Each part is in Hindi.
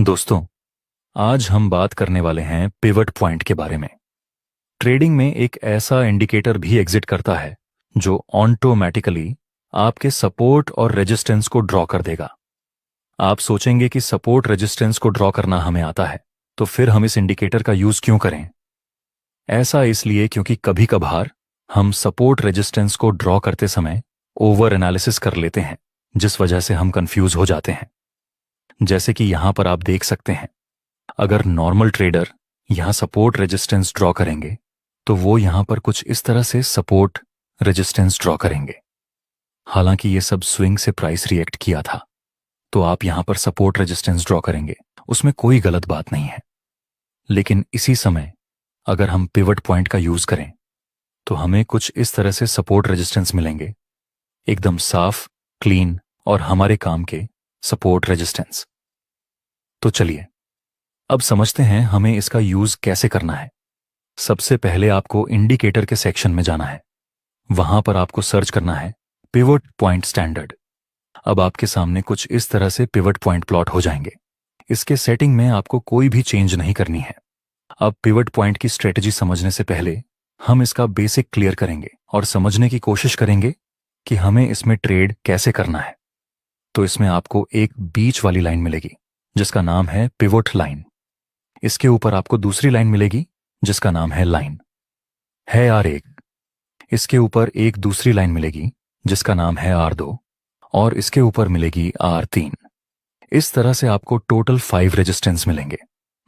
दोस्तों, आज हम बात करने वाले हैं पिवट पॉइंट के बारे में। ट्रेडिंग में एक ऐसा इंडिकेटर भी एग्जिट करता है जो ऑटोमेटिकली आपके सपोर्ट और रेजिस्टेंस को ड्रॉ कर देगा। आप सोचेंगे कि सपोर्ट रेजिस्टेंस को ड्रॉ करना हमें आता है, तो फिर हम इस इंडिकेटर का यूज क्यों करें? ऐसा इसलिए क्योंकि कभी कभार हम सपोर्ट रेजिस्टेंस को ड्रॉ करते समय ओवर एनालिसिस कर लेते हैं, जिस वजह से हम कंफ्यूज हो जाते हैं। जैसे कि यहां पर आप देख सकते हैं, अगर नॉर्मल ट्रेडर यहां सपोर्ट रेजिस्टेंस ड्रॉ करेंगे तो वो यहां पर कुछ इस तरह से सपोर्ट रेजिस्टेंस ड्रॉ करेंगे। हालांकि ये सब स्विंग से प्राइस रिएक्ट किया था, तो आप यहां पर सपोर्ट रेजिस्टेंस ड्रॉ करेंगे, उसमें कोई गलत बात नहीं है। लेकिन इसी समय अगर हम पिवट पॉइंट का यूज करें तो हमें कुछ इस तरह से सपोर्ट रेजिस्टेंस मिलेंगे, एकदम साफ, क्लीन और हमारे काम के सपोर्ट रेजिस्टेंस। तो चलिए अब समझते हैं हमें इसका यूज कैसे करना है। सबसे पहले आपको इंडिकेटर के सेक्शन में जाना है। वहां पर आपको सर्च करना है पिवट पॉइंट स्टैंडर्ड। अब आपके सामने कुछ इस तरह से पिवट पॉइंट प्लॉट हो जाएंगे। इसके सेटिंग में आपको कोई भी चेंज नहीं करनी है। अब पिवट पॉइंट की स्ट्रेटजी समझने से पहले हम इसका बेसिक क्लियर करेंगे और समझने की कोशिश करेंगे कि हमें इसमें ट्रेड कैसे करना है। तो इसमें आपको एक बीच वाली लाइन मिलेगी जिसका नाम है पिवट लाइन। इसके ऊपर आपको दूसरी लाइन मिलेगी जिसका नाम है लाइन है R1। इसके ऊपर एक दूसरी लाइन मिलेगी जिसका नाम है R2 और इसके ऊपर मिलेगी R3। इस तरह से आपको टोटल 5 रेजिस्टेंस मिलेंगे।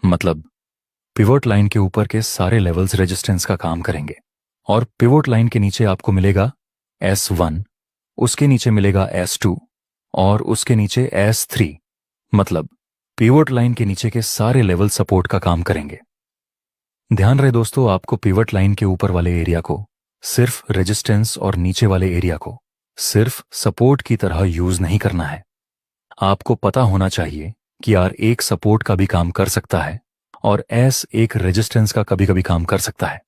मतलब पिवट लाइन के ऊपर के सारे लेवल्स रेजिस्टेंस का काम करेंगे। और पिवट लाइन के नीचे आपको मिलेगा S1, उसके नीचे मिलेगा S2 और उसके नीचे S3। मतलब पिवट लाइन के नीचे के सारे लेवल सपोर्ट का काम करेंगे। ध्यान रहे दोस्तों, आपको पिवट लाइन के ऊपर वाले एरिया को सिर्फ रेजिस्टेंस और नीचे वाले एरिया को सिर्फ सपोर्ट की तरह यूज नहीं करना है। आपको पता होना चाहिए कि R1 सपोर्ट का भी काम कर सकता है और S1 रेजिस्टेंस का कभी कभी काम कर सकता है।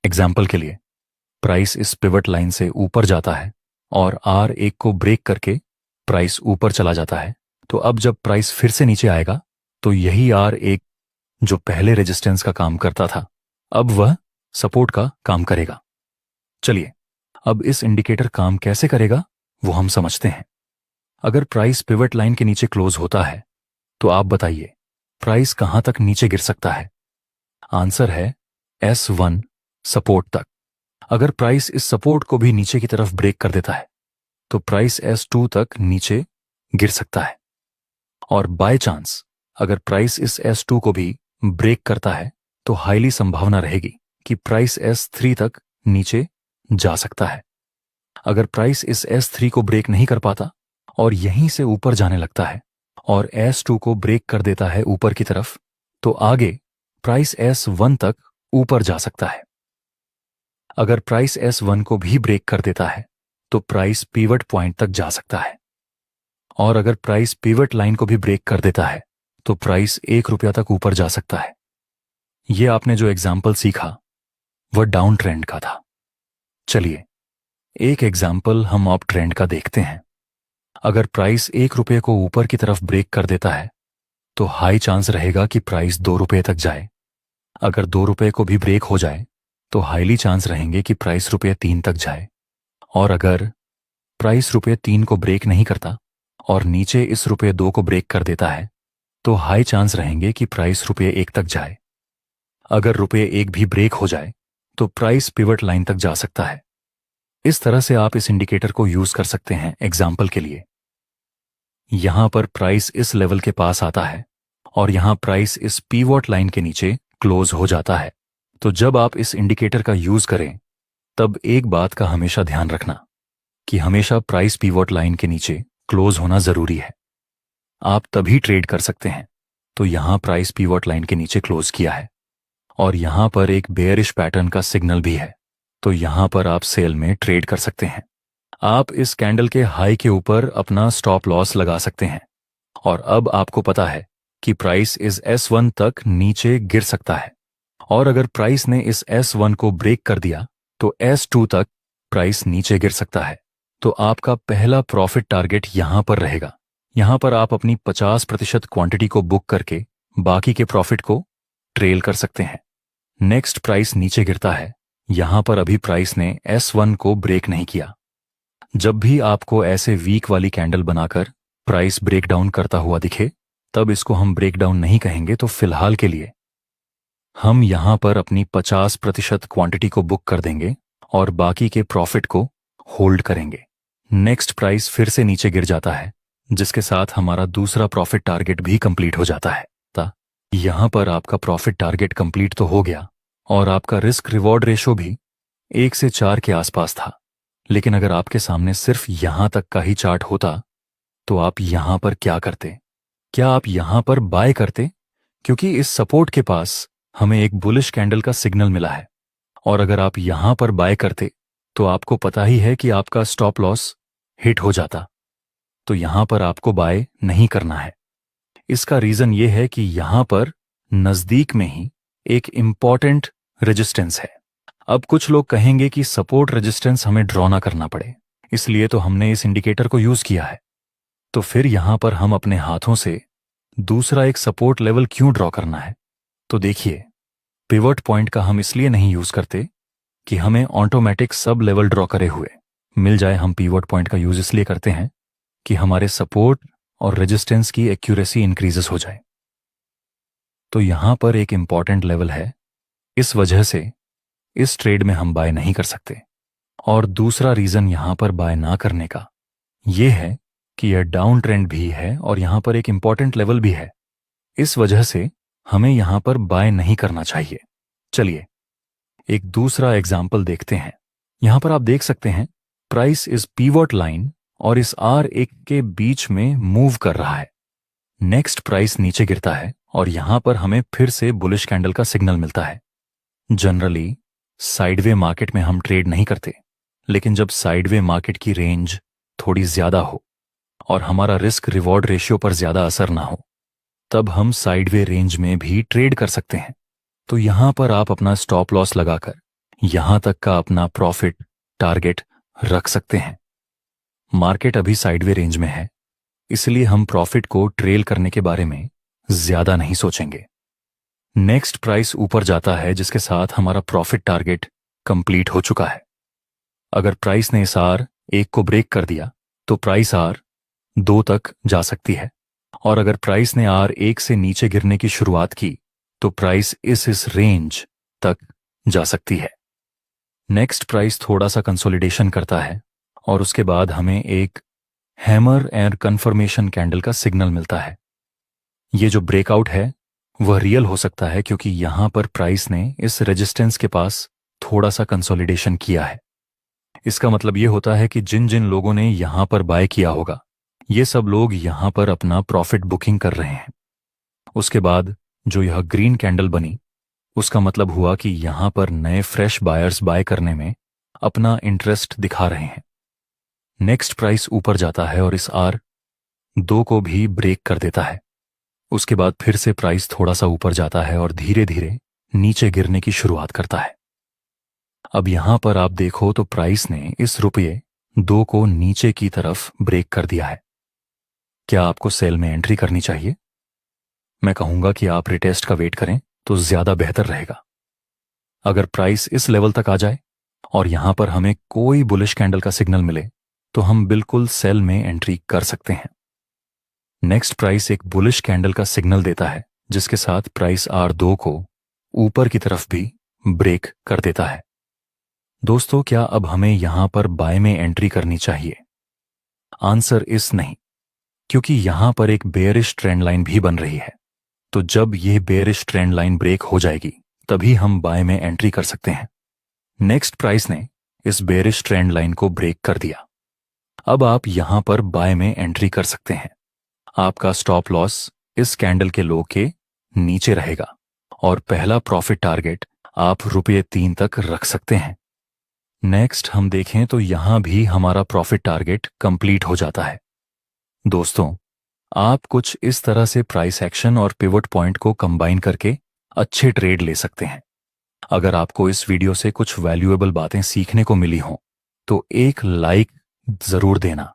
एग्जाम्पल के लिए, प्राइस इस पिवट लाइन से ऊपर जाता है और R1 को ब्रेक करके प्राइस ऊपर चला जाता है। तो अब जब प्राइस फिर से नीचे आएगा तो यही R1 जो पहले रेजिस्टेंस का काम करता था, अब वह सपोर्ट का काम करेगा। चलिए अब इस इंडिकेटर काम कैसे करेगा वो हम समझते हैं। अगर प्राइस पिवट लाइन के नीचे क्लोज होता है तो आप बताइए प्राइस कहां तक नीचे गिर सकता है? आंसर है S1 सपोर्ट तक। अगर प्राइस इस सपोर्ट को भी नीचे की तरफ ब्रेक कर देता है तो प्राइस S2 तक नीचे गिर सकता है। और बाय चांस अगर प्राइस इस S2 को भी ब्रेक करता है तो हाईली संभावना रहेगी कि प्राइस S3 तक नीचे जा सकता है। अगर प्राइस इस S3 को ब्रेक नहीं कर पाता और यहीं से ऊपर जाने लगता है और S2 को ब्रेक कर देता है ऊपर की तरफ, तो आगे प्राइस S1 तक ऊपर जा सकता है। अगर प्राइस S1 को भी ब्रेक कर देता है तो प्राइस पिवट पॉइंट तक जा सकता है। और अगर प्राइस पिवट लाइन को भी ब्रेक कर देता है तो प्राइस ₹1 तक ऊपर जा सकता है। यह आपने जो एग्जाम्पल सीखा वह डाउन ट्रेंड का था। चलिए एक एग्जाम्पल हम अप ट्रेंड का देखते हैं। अगर प्राइस ₹1 को ऊपर की तरफ ब्रेक कर देता है तो हाई चांस रहेगा कि प्राइस ₹2 तक जाए। अगर ₹2 को भी ब्रेक हो जाए तो हाईली चांस रहेंगे कि प्राइस ₹3 तक जाए। और अगर प्राइस ₹3 को ब्रेक नहीं करता और नीचे इस ₹2 को ब्रेक कर देता है तो हाई चांस रहेंगे कि प्राइस ₹1 तक जाए। अगर ₹1 भी ब्रेक हो जाए तो प्राइस पिवट लाइन तक जा सकता है। इस तरह से आप इस इंडिकेटर को यूज कर सकते हैं। एग्जाम्पल के लिए, यहां पर प्राइस इस लेवल के पास आता है और यहां प्राइस इस पिवट लाइन के नीचे क्लोज हो जाता है। तो जब आप इस इंडिकेटर का यूज करें तब एक बात का हमेशा ध्यान रखना कि हमेशा प्राइस पिवट लाइन के नीचे क्लोज होना जरूरी है। आप तभी ट्रेड कर सकते हैं। तो यहां प्राइस पिवट लाइन के नीचे क्लोज किया है और यहां पर एक बेयरिश पैटर्न का सिग्नल भी है, तो यहां पर आप सेल में ट्रेड कर सकते हैं। आप इस कैंडल के हाई के ऊपर अपना स्टॉप लॉस लगा सकते हैं। और अब आपको पता है कि प्राइस इस S1 तक नीचे गिर सकता है और अगर प्राइस ने इस S1 को ब्रेक कर दिया तो S2 तक प्राइस नीचे गिर सकता है। तो आपका पहला प्रॉफिट टारगेट यहां पर रहेगा यहां पर आप अपनी 50% क्वांटिटी को बुक करके बाकी के प्रॉफिट को ट्रेल कर सकते हैं। नेक्स्ट प्राइस नीचे गिरता है। यहां पर अभी प्राइस ने S1 को ब्रेक नहीं किया। जब भी आपको ऐसे वीक वाली कैंडल बनाकर प्राइस ब्रेकडाउन करता हुआ दिखे, तब इसको हम ब्रेकडाउन नहीं कहेंगे। तो फिलहाल के लिए हम यहां पर अपनी 50% क्वांटिटी को बुक कर देंगे और बाकी के प्रॉफिट को होल्ड करेंगे। नेक्स्ट प्राइस फिर से नीचे गिर जाता है, जिसके साथ हमारा दूसरा प्रॉफिट टारगेट भी कंप्लीट हो जाता है। यहां पर आपका प्रॉफिट टारगेट कंप्लीट तो हो गया और आपका रिस्क रिवॉर्ड रेशो भी 1 से 4 के आसपास था। लेकिन अगर आपके सामने सिर्फ यहां तक का ही चार्ट होता तो आप यहां पर क्या करते? क्या आप यहां पर बाय करते? क्योंकि इस सपोर्ट के पास हमें एक बुलिश कैंडल का सिग्नल मिला है, और अगर आप यहां पर बाय करते तो आपको पता ही है कि आपका स्टॉप लॉस हिट हो जाता। तो यहां पर आपको बाय नहीं करना है। इसका रीजन यह है कि यहां पर नजदीक में ही एक इंपॉर्टेंट रेजिस्टेंस है। अब कुछ लोग कहेंगे कि सपोर्ट रेजिस्टेंस हमें ड्रॉ ना करना पड़े, इसलिए तो हमने इस इंडिकेटर को यूज किया है। तो फिर यहां पर हम अपने हाथों से दूसरा एक सपोर्ट लेवल क्यों ड्रॉ करना है? तो देखिए, पिवट पॉइंट का हम इसलिए नहीं यूज करते कि हमें ऑटोमेटिक सब लेवल ड्रॉ करे हुए मिल जाए। हम पिवट पॉइंट का यूज इसलिए करते हैं कि हमारे सपोर्ट और रेजिस्टेंस की एक्यूरेसी इंक्रीजेस हो जाए। तो यहां पर एक इंपॉर्टेंट लेवल है, इस वजह से इस ट्रेड में हम बाय नहीं कर सकते। और दूसरा रीजन यहां पर बाय ना करने का यह है कि यह डाउन ट्रेंड भी है और यहां पर एक इंपॉर्टेंट लेवल भी है। इस वजह से हमें यहां पर बाय नहीं करना चाहिए। चलिए एक दूसरा एग्जाम्पल देखते हैं। यहां पर आप देख सकते हैं प्राइस इस पीवट लाइन और इस R1 के बीच में मूव कर रहा है। नेक्स्ट प्राइस नीचे गिरता है और यहां पर हमें फिर से बुलिश कैंडल का सिग्नल मिलता है। जनरली साइडवे मार्केट में हम ट्रेड नहीं करते, लेकिन जब साइडवे मार्केट की रेंज थोड़ी ज्यादा हो और हमारा रिस्क रिवॉर्ड रेशियो पर ज्यादा असर ना हो, तब हम साइडवे रेंज में भी ट्रेड कर सकते हैं। तो यहां पर आप अपना स्टॉप लॉस लगाकर यहां तक का अपना प्रॉफिट टारगेट रख सकते हैं। मार्केट अभी साइडवे रेंज में है, इसलिए हम प्रॉफिट को ट्रेल करने के बारे में ज्यादा नहीं सोचेंगे। नेक्स्ट प्राइस ऊपर जाता है, जिसके साथ हमारा प्रॉफिट टारगेट कंप्लीट हो चुका है। अगर प्राइस ने इस R1 को ब्रेक कर दिया तो प्राइस R2 तक जा सकती है, और अगर प्राइस ने R1 से नीचे गिरने की शुरुआत की तो प्राइस इस रेंज तक जा सकती है। नेक्स्ट प्राइस थोड़ा सा कंसोलिडेशन करता है और उसके बाद हमें एक हैमर एंड कंफर्मेशन कैंडल का सिग्नल मिलता है। ये जो ब्रेकआउट है वह रियल हो सकता है, क्योंकि यहां पर प्राइस ने इस रेजिस्टेंस के पास थोड़ा सा कंसोलिडेशन किया है। इसका मतलब ये होता है कि जिन जिन लोगों ने यहां पर बाय किया होगा, ये सब लोग यहां पर अपना प्रॉफिट बुकिंग कर रहे हैं। उसके बाद जो यह ग्रीन कैंडल बनी, उसका मतलब हुआ कि यहां पर नए फ्रेश बायर्स बाय करने में अपना इंटरेस्ट दिखा रहे हैं। नेक्स्ट प्राइस ऊपर जाता है और इस R2 को भी ब्रेक कर देता है। उसके बाद फिर से प्राइस थोड़ा सा ऊपर जाता है और धीरे धीरे नीचे गिरने की शुरुआत करता है। अब यहां पर आप देखो तो प्राइस ने इस ₹2 को नीचे की तरफ ब्रेक कर दिया है। क्या आपको सेल में एंट्री करनी चाहिए? मैं कहूंगा कि आप रिटेस्ट का वेट करें तो ज्यादा बेहतर रहेगा। अगर प्राइस इस लेवल तक आ जाए और यहां पर हमें कोई बुलिश कैंडल का सिग्नल मिले तो हम बिल्कुल सेल में एंट्री कर सकते हैं। नेक्स्ट प्राइस एक बुलिश कैंडल का सिग्नल देता है, जिसके साथ प्राइस R2 को ऊपर की तरफ भी ब्रेक कर देता है। दोस्तों, क्या अब हमें यहां पर बाय में एंट्री करनी चाहिए? आंसर इस नहीं, क्योंकि यहां पर एक बेयरिश ट्रेंड लाइन भी बन रही है। तो जब यह बेयरिश ट्रेंड लाइन ब्रेक हो जाएगी तभी हम बाय में एंट्री कर सकते हैं। नेक्स्ट प्राइस ने इस बेयरिश ट्रेंड लाइन को ब्रेक कर दिया। अब आप यहां पर बाय में एंट्री कर सकते हैं। आपका स्टॉप लॉस इस कैंडल के लो के नीचे रहेगा और पहला प्रॉफिट टारगेट आप ₹3 तक रख सकते हैं। नेक्स्ट हम देखें तो यहां भी हमारा प्रॉफिट टारगेट कंप्लीट हो जाता है। दोस्तों, आप कुछ इस तरह से प्राइस एक्शन और पिवट पॉइंट को कंबाइन करके अच्छे ट्रेड ले सकते हैं। अगर आपको इस वीडियो से कुछ वैल्यूएबल बातें सीखने को मिली हों तो एक लाइक जरूर देना।